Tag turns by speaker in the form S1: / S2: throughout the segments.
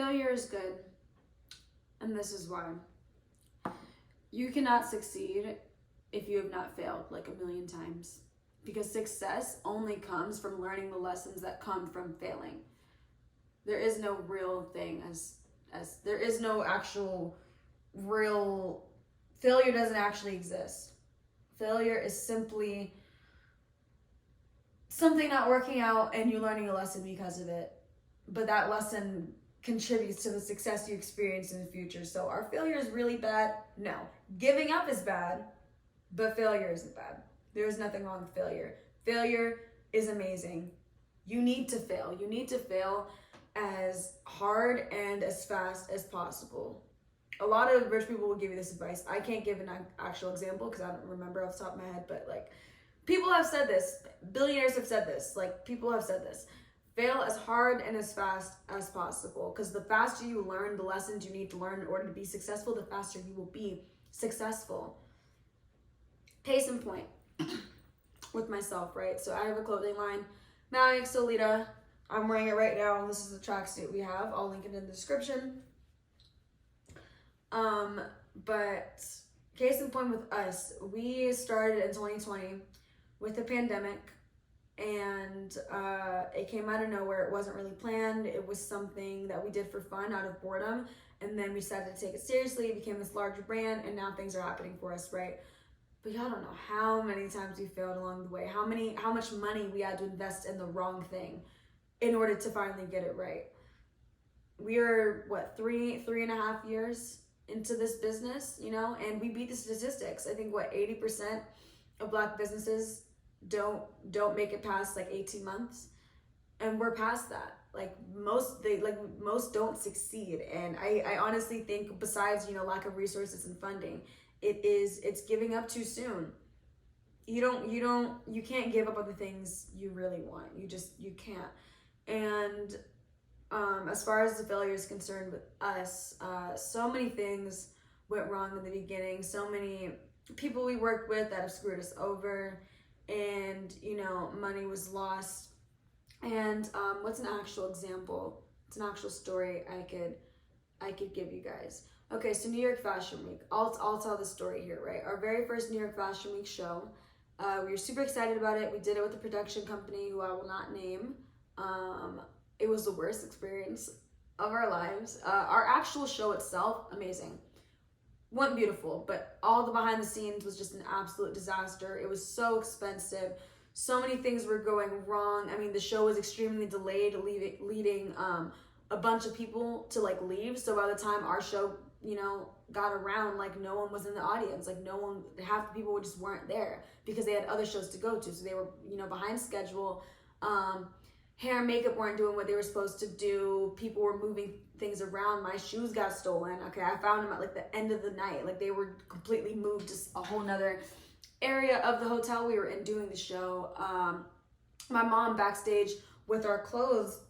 S1: Failure is good, and this is why. You cannot succeed if you have not failed like a million times, because success only comes from learning the lessons that come from failing. There is no real thing as there is no actual real failure. Doesn't actually exist. Failure is simply something not working out and you learning a lesson because of it, but that lesson contributes to the success you experience in the future. So are failures really bad? No. Giving up is bad, but failure isn't bad. There is nothing wrong with failure. Failure is amazing. You need to fail. You need to fail as hard and as fast as possible. A lot of rich people will give you this advice. I can't give an actual example because I don't remember off the top of my head, but like people have said this. Billionaires have said this. Like people have said this. Fail as hard and as fast as possible, because the faster you learn the lessons you need to learn in order to be successful, the faster you will be successful. Case in point, with myself, right? So I have a clothing line, Mauikaimalone. I'm wearing it right now. This is the tracksuit we have. I'll link it in the description. But case in point with us, we started in 2020 with the pandemic. And it came out of nowhere. It wasn't really planned. It was something that we did for fun out of boredom, and then we decided to take it seriously. It became this larger brand, and now things are happening for us, right? But y'all don't know how many times we failed along the way, how much money we had to invest in the wrong thing in order to finally get it right. We are what, three and a half years into this business, you know, and we beat the statistics. I think 80% of Black businesses don't make it past like 18 months, and we're past that. Like most don't succeed. And I honestly think, besides, you know, lack of resources and funding, it's giving up too soon. You can't give up on the things you really want. You can't. And as far as the failure is concerned with us, so many things went wrong in the beginning. So many people we worked with that have screwed us over, and you know, money was lost. And what's an actual example? It's an actual story I could give you guys. Okay, so New York Fashion Week. I'll tell the story here, right? Our very first New York Fashion Week show. We were super excited about it. We did it with a production company who I will not name. It was the worst experience of our lives. Our actual show itself, amazing. Went beautiful, but all the behind the scenes was just an absolute disaster. It was so expensive. So many things were going wrong. I mean, the show was extremely delayed, leading a bunch of people to like leave. So by the time our show, you know, got around, like no one was in the audience. Like half the people just weren't there because they had other shows to go to. So they were, you know, behind schedule. Hair and makeup weren't doing what they were supposed to do. People were moving things around. My shoes got stolen. Okay, I found them at like the end of the night. Like they were completely moved to a whole nother area of the hotel we were in doing the show. My mom backstage with our clothes,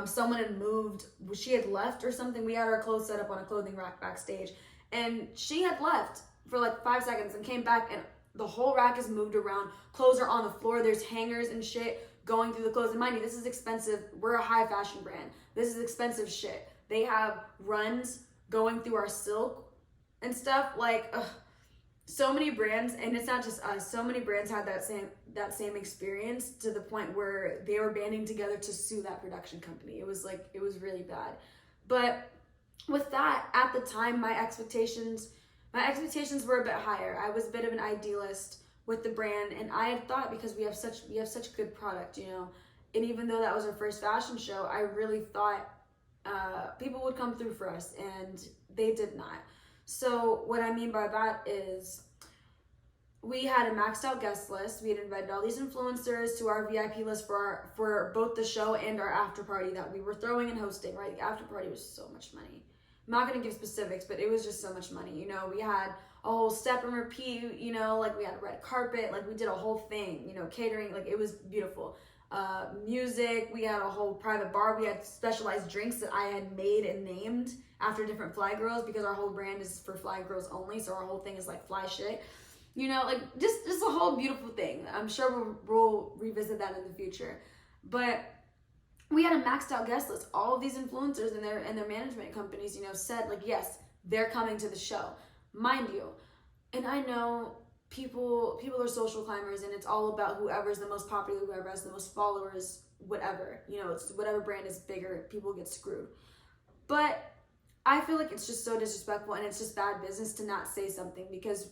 S1: someone had moved. She had left or something. We had our clothes set up on a clothing rack backstage, and she had left for like 5 seconds and came back, and the whole rack is moved around. Clothes are on the floor. There's hangers and shit going through the clothes. And mind you, this is expensive. We're a high fashion brand. This is expensive shit. They have runs going through our silk and stuff. Like, ugh. So many brands, and it's not just us, so many brands had that same experience, to the point where they were banding together to sue that production company. It was really bad. But with that, at the time, my expectations were a bit higher. I was a bit of an idealist with the brand, and I had thought, because we have such good product, you know, and even though that was our first fashion show, I really thought people would come through for us, and they did not. So what I mean by that is, we had a maxed out guest list. We had invited all these influencers to our VIP list for both the show and our after party that we were throwing and hosting, right? The after party was so much money. I'm not going to give specifics, but it was just so much money. You know, we had a whole step and repeat, you know, like we had a red carpet, like we did a whole thing, you know, catering, like it was beautiful. Music, we had a whole private bar. We had specialized drinks that I had made and named after different fly girls, because our whole brand is for fly girls only. So our whole thing is like fly shit, you know, like just a whole beautiful thing. I'm sure we'll revisit that in the future. But we had a maxed out guest list. All of these influencers and their management companies, you know, said like, yes, they're coming to the show, mind you. And I know people are social climbers, and it's all about whoever's the most popular, whoever has the most followers, whatever. You know, it's whatever brand is bigger, people get screwed. But I feel like it's just so disrespectful, and it's just bad business to not say something, because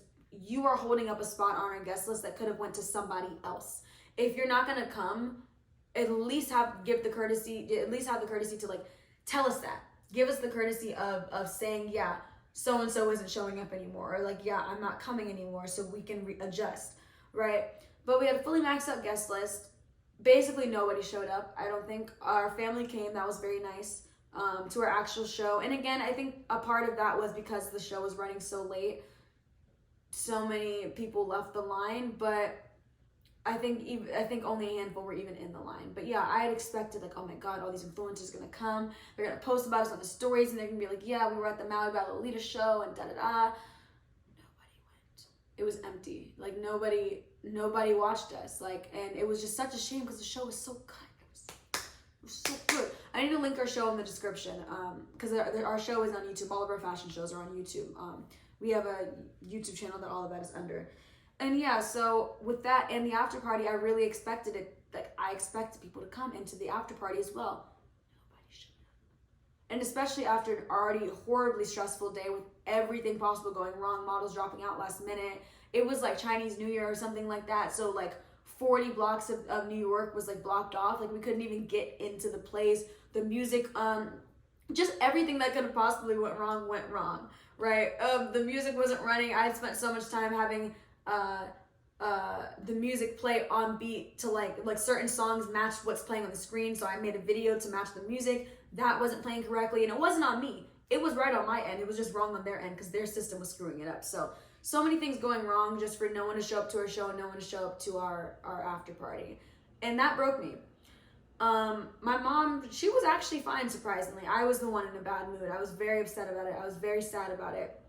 S1: you are holding up a spot on our guest list that could have went to somebody else. If you're not gonna come, at least have the courtesy to like tell us that. Give us the courtesy of saying, yeah, so and so isn't showing up anymore, or like, yeah, I'm not coming anymore, so we can adjust, right? But we had a fully maxed out guest list. Basically nobody showed up. I don't think. Our family came, that was very nice, to our actual show. And again, I think a part of that was because the show was running so late, so many people left the line. But I think only a handful were even in the line. But yeah, I had expected like, oh my god, all these influencers are gonna come, they're gonna post about us on the stories, and they're gonna be like, yeah, we were at the Maui show and da-da-da. Nobody went. It was empty. Like nobody watched us. Like, and it was just such a shame, because the show was so good. It was so good. I need to link our show in the description, because our show is on YouTube. All of our fashion shows are on YouTube. We have a YouTube channel that all of that is under. And yeah, so with that and the after party, I really expected it. Like, I expected people to come into the after party as well. Nobody showed up. And especially after an already horribly stressful day with everything possible going wrong, models dropping out last minute. It was like Chinese New Year or something like that. So like 40 blocks of New York was like blocked off. Like, we couldn't even get into the place. The music, just everything that could have possibly went wrong, right? The music wasn't running. I had spent so much time having the music play on beat to like certain songs matched what's playing on the screen. So I made a video to match the music. That wasn't playing correctly, and it wasn't on me. It was right on my end. It was just wrong on their end, because their system was screwing it up. So many things going wrong just for no one to show up to our show and no one to show up to our after party. And that broke me. My mom, she was actually fine, surprisingly. I was the one in a bad mood. I was very upset about it. I was very sad about it.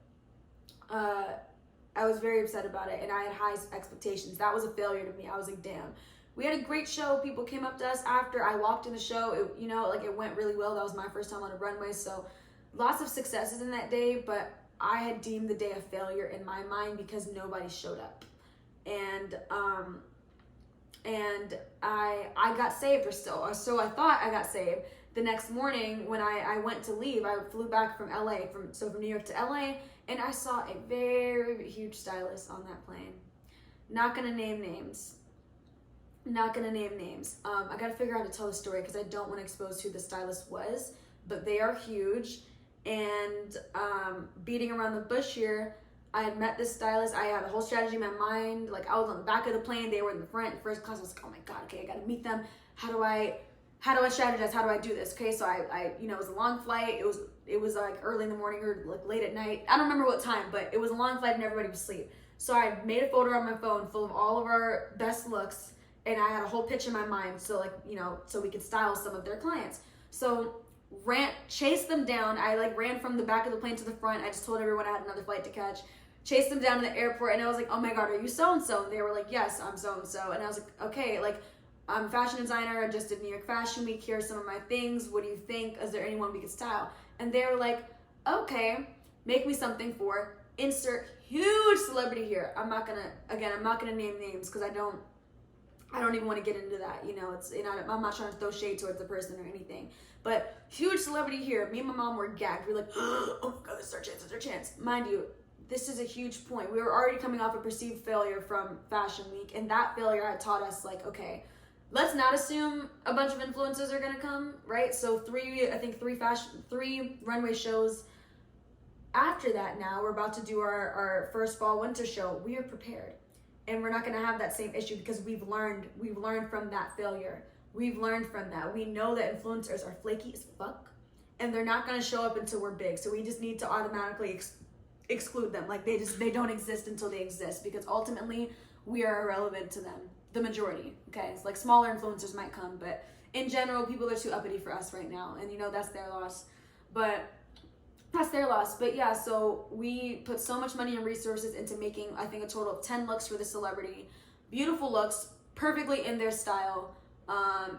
S1: I was very upset about it, and I had high expectations. That was a failure to me. I was like, damn. We had a great show. People came up to us after I walked in the show. It went really well. That was my first time on a runway, so lots of successes in that day, but I had deemed the day a failure in my mind because nobody showed up. And I got saved, or so I thought I got saved. The next morning when I went to leave, I flew back from LA, from New York to LA, and I saw a very huge stylist on that plane. Not gonna name names. I gotta figure out how to tell the story, because I don't want to expose who the stylist was, but they are huge. And beating around the bush here, I had met this stylist. I had a whole strategy in my mind. Like, I was on the back of the plane, they were in the front, first class. I was like, oh my god, okay, I gotta meet them. How do I strategize? How do I do this? Okay, so I it was a long flight. It was like early in the morning or like late at night. I don't remember what time, but it was a long flight and everybody was asleep. So I made a photo on my phone full of all of our best looks, and I had a whole pitch in my mind, so so we could style some of their clients. So chased them down. I ran from the back of the plane to the front. I just told everyone I had another flight to catch. Chased them down to the airport, and I was like, oh my god, are you so-and-so? And they were like, yes, I'm so-and-so. And I was like, okay, I'm a fashion designer. I just did New York Fashion Week. Here are some of my things. What do you think? Is there anyone we could style? And they were like, okay, make me something for insert huge celebrity here. I'm not gonna name names, because I don't even want to get into that. I'm not trying to throw shade towards the person or anything. But huge celebrity here. Me and my mom were gagged. We were like, oh my god, this is our chance. Mind you, this is a huge point. We were already coming off a perceived failure from Fashion Week, and that failure had taught us, okay, let's not assume a bunch of influencers are gonna come, right? So three runway shows after that. Now we're about to do our first fall winter show. We are prepared, and we're not gonna have that same issue, because we've learned from that failure. We've learned from that. We know that influencers are flaky as fuck, and they're not gonna show up until we're big. So we just need to automatically exclude them. They don't exist until they exist, because ultimately we are irrelevant to them. The majority, okay? It's smaller influencers might come, but in general, people are too uppity for us right now, and that's their loss. But yeah, so we put so much money and resources into making, I think, a total of 10 looks for the celebrity. Beautiful looks, perfectly in their style.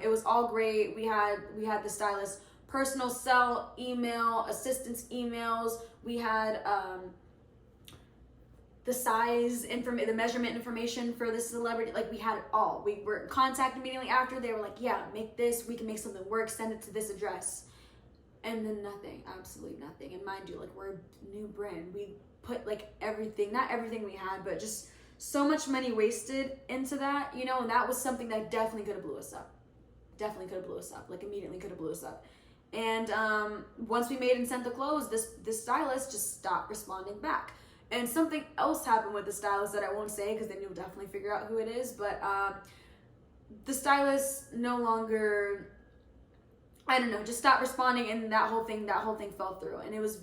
S1: It was all great. We had the stylist personal cell, email, assistance emails. We had the size information, the measurement information for the celebrity. Like, we had it all. We were in contact immediately after. They were like, yeah, make this, we can make something work, send it to this address. And then nothing, absolutely nothing. And mind you, like, we're a new brand. We put like everything, not everything we had, but just so much money wasted into that, you know, and that was something that definitely could have blew us up. Definitely could have blew us up, like immediately could have blew us up. And once we made and sent the clothes, this stylist just stopped responding back. And something else happened with the stylist that I won't say, because then you'll definitely figure out who it is. But the stylist no longer, I don't know, just stopped responding, and that whole thing fell through. And it was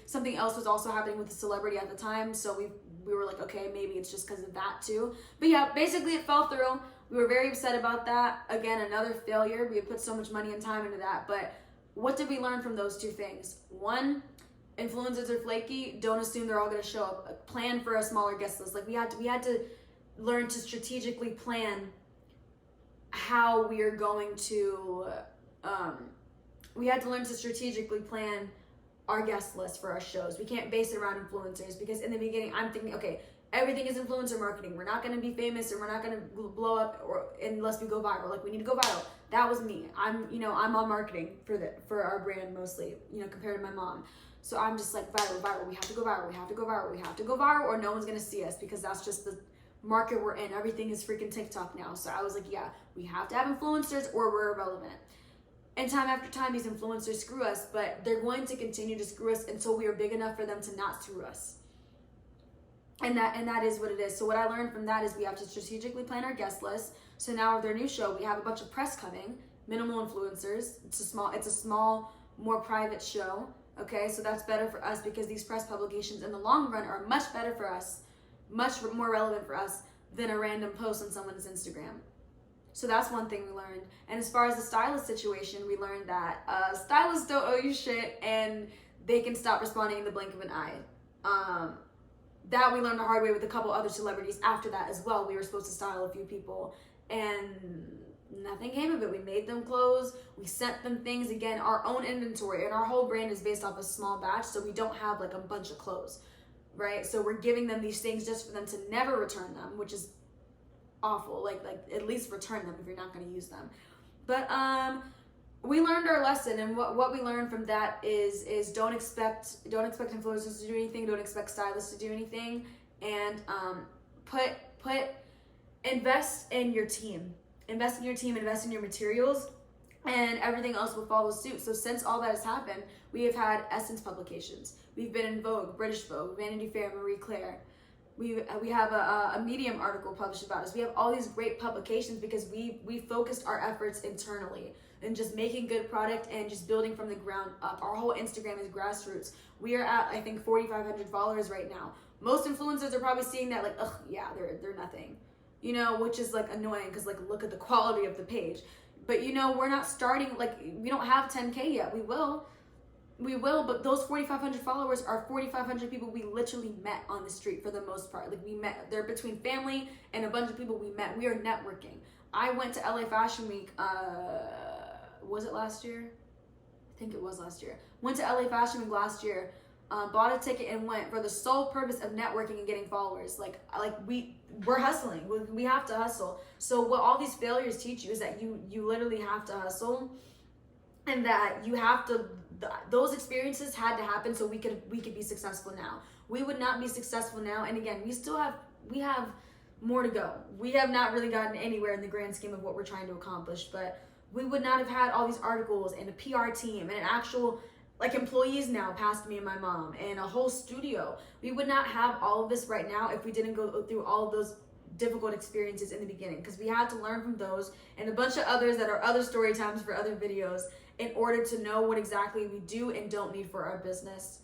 S1: something else was also happening with the celebrity at the time. So we were like, okay, maybe it's just because of that too. But yeah, basically it fell through. We were very upset about that. Again, another failure. We had put so much money and time into that. But what did we learn from those two things? One, influencers are flaky. Don't assume they're all going to show up. Plan for a smaller guest list. Like, we had to learn to strategically plan how we are going to. We had to learn to strategically plan our guest list for our shows. We can't base it around influencers, because in the beginning I'm thinking, okay, everything is influencer marketing. We're not going to be famous, and we're not going to blow up unless we go viral. Like, we need to go viral. That was me. I'm on marketing for our brand mostly, compared to my mom. So I'm just like, viral. We have to go viral, or no one's going to see us, because that's just the market we're in. Everything is freaking TikTok now. So I was like, yeah, we have to have influencers or we're irrelevant. And time after time, these influencers screw us, but they're going to continue to screw us until we are big enough for them to not screw us. And that is what it is. So what I learned from that is we have to strategically plan our guest list. So now with their new show, we have a bunch of press coming, minimal influencers. It's a small, more private show. Okay, so that's better for us, because these press publications in the long run are much better for us, much more relevant for us than a random post on someone's Instagram. So that's one thing we learned. And as far as the stylist situation, we learned that stylists don't owe you shit, and they can stop responding in the blink of an eye. That we learned the hard way with a couple other celebrities after that as well. We were supposed to style a few people, and nothing came of it. We made them clothes, we sent them things. Again, our own inventory, and our whole brand is based off a small batch, so we don't have like a bunch of clothes, right? So we're giving them these things just for them to never return them, which is awful. Like at least return them if you're not going to use them. But we learned our lesson, and what we learned from that is don't expect influencers to do anything, don't expect stylists to do anything, and invest in your team, invest in your materials, and everything else will follow suit. So since all that has happened, we have had Essence publications, we've been in Vogue, British Vogue, Vanity Fair, Marie Claire. We have a Medium article published about us. We have all these great publications because we focused our efforts internally and just making good product and just building from the ground up. Our whole Instagram is grassroots. We are at, I think, 4,500 followers right now. Most influencers are probably seeing that like, ugh, yeah, they're nothing, which is like annoying, because like, look at the quality of the page. But we're not starting, like, we don't have 10K yet. We will, but those 4,500 followers are 4,500 people we literally met on the street for the most part. Like, they're between family and a bunch of people we met. We are networking. I went to LA Fashion Week, was it last year? I think it was last year. Went to LA Fashion Week last year, bought a ticket and went for the sole purpose of networking and getting followers. We're hustling. We have to hustle. So what all these failures teach you is that you literally have to hustle, and that you have to, those experiences had to happen so we could be successful now. We would not be successful now, and again, we have more to go. We have not really gotten anywhere in the grand scheme of what we're trying to accomplish, but we would not have had all these articles and a PR team and an actual, like, employees now past me and my mom and a whole studio. We would not have all of this right now if we didn't go through all of those difficult experiences in the beginning, because we had to learn from those and a bunch of others that are other story times for other videos in order to know what exactly we do and don't need for our business.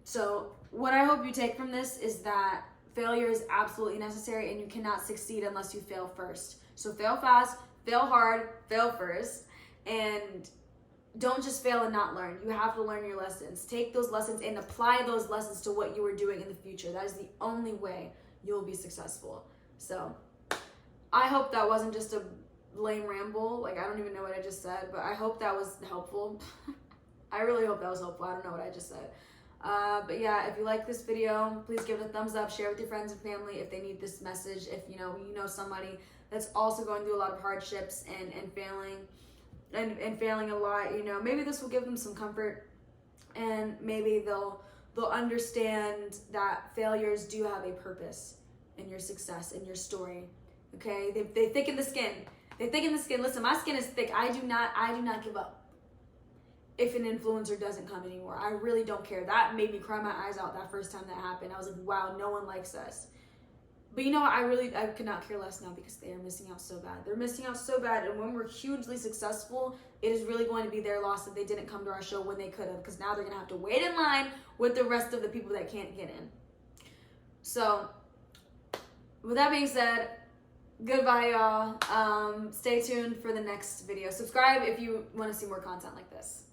S1: So what I hope you take from this is that failure is absolutely necessary, and you cannot succeed unless you fail first. So fail fast, fail hard, fail first, and don't just fail and not learn. You have to learn your lessons. Take those lessons and apply those lessons to what you are doing in the future. That is the only way you'll be successful. So I hope that wasn't just a lame ramble. Like, I don't even know what I just said, but I hope that was helpful. I really hope that was helpful. I don't know what I just said. But yeah, if you like this video, please give it a thumbs up, share with your friends and family if they need this message. If you know somebody that's also going through a lot of hardships and failing a lot, maybe this will give them some comfort, and maybe they'll understand that failures do have a purpose in your success, in your story. Okay, they thicken the skin. They thicken the skin. Listen, my skin is thick. I do not give up if an influencer doesn't come anymore. I really don't care. That made me cry my eyes out that first time that happened. I was like, wow, no one likes us. But you know what? I could not care less now, because they are missing out so bad. They're missing out so bad. And when we're hugely successful, it is really going to be their loss that they didn't come to our show when they could have, because now they're going to have to wait in line with the rest of the people that can't get in. So with that being said, goodbye, y'all. Stay tuned for the next video. Subscribe if you want to see more content like this.